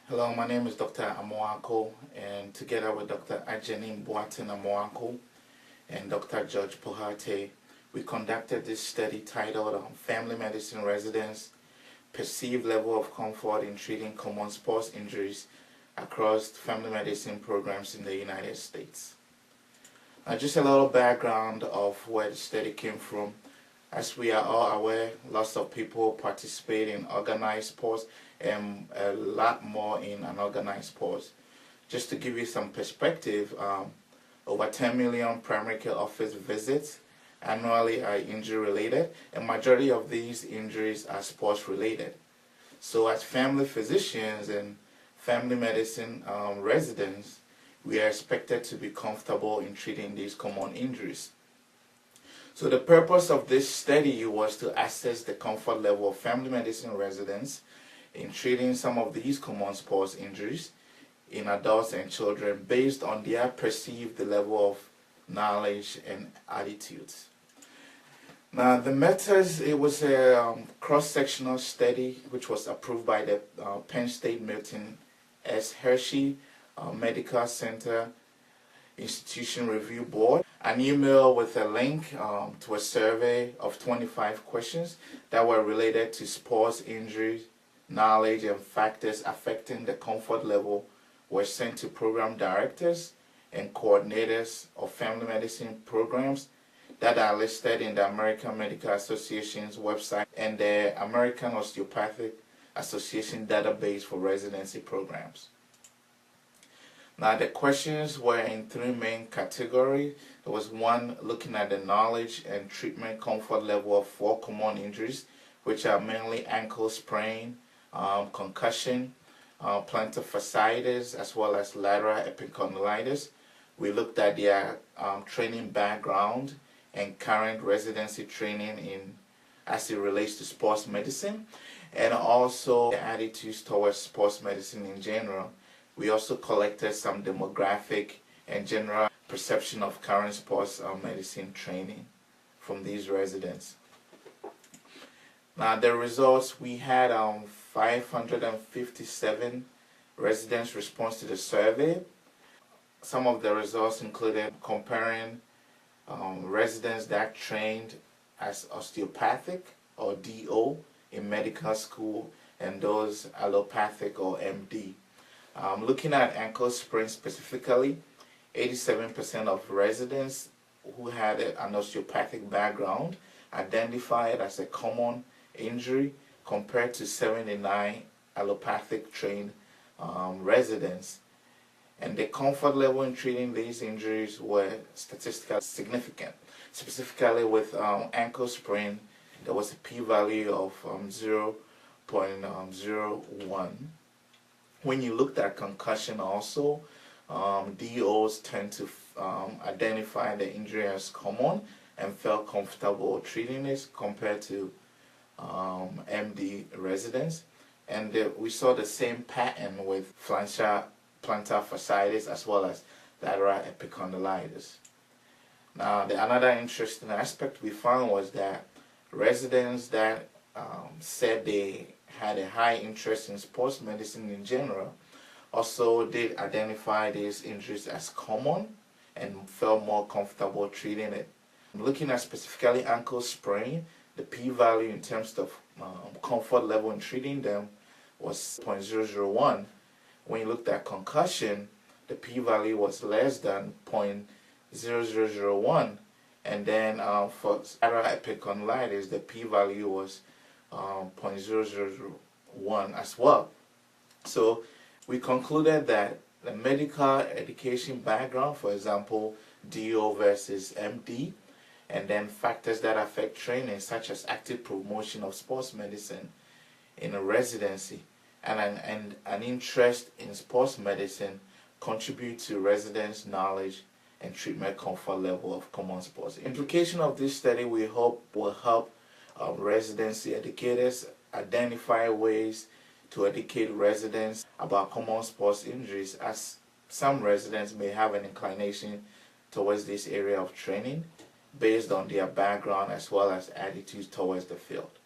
Hello, my name is Dr. Amoako, and together with Dr. Amoako and Dr. George Pujalte, we conducted this study titled Family Medicine Residents Perceived Level of Comfort in Treating Common Sports Injuries across family medicine programs in the United States. Just a little background of where the study came from. As we are all aware, lots of people participate in organized sports and a lot more in unorganized sports. Just to give you some perspective, over 10 million primary care office visits annually are injury related, and majority of these injuries are sports related. So as family physicians and family medicine residents, we are expected to be comfortable in treating these common injuries. So the purpose of this study was to assess the comfort level of family medicine residents in treating some of these common sports injuries in adults and children based on their perceived level of knowledge and attitudes. Now the methods, it was a cross-sectional study which was approved by the Penn State Milton S. Hershey Medical Center Institution Review Board, an email with a link to a survey of 25 questions that were related to sports injuries, knowledge, and factors affecting the comfort level were sent to program directors and coordinators of family medicine programs that are listed in the American Medical Association's website and the American Osteopathic Association database for residency programs. Now the questions were in three main categories. There was one looking at the knowledge and treatment comfort level of 4 common injuries, which are mainly ankle sprain, concussion, plantar fasciitis, as well as lateral epicondylitis. We looked at their training background and current residency training as it relates to sports medicine, and also the attitudes towards sports medicine in general. We also collected some demographic and general perception of current sports medicine training from these residents. Now the results, we had 557 residents respond to the survey. Some of the results included comparing residents that trained as osteopathic or DO in medical school and those allopathic or MD. Looking at ankle sprain specifically, 87% of residents who had an osteopathic background identified it as a common injury compared to 79 allopathic trained residents. And the comfort level in treating these injuries were statistically significant. Specifically with ankle sprain, there was a p-value of 0.01. When you looked at concussion also, DOs tend to identify the injury as common and felt comfortable treating it compared to MD residents. And we saw the same pattern with plantar fasciitis as well as lateral epicondylitis. Now, another interesting aspect we found was that residents that said they had a high interest in sports medicine in general also did identify these injuries as common and felt more comfortable treating it. Looking at specifically ankle sprain, the p-value in terms of comfort level in treating them was 0.001. When you looked at concussion, the p-value was less than 0.0001. And then for lateral epicondylitis, the p-value was 0.001 as well. So we concluded that the medical education background, for example, DO versus MD, and then factors that affect training such as active promotion of sports medicine in a residency and an interest in sports medicine contribute to residents' knowledge and treatment comfort level of common sports. Implication of this study, we hope, will help residency educators identify ways to educate residents about common sports injuries, as some residents may have an inclination towards this area of training based on their background as well as attitudes towards the field.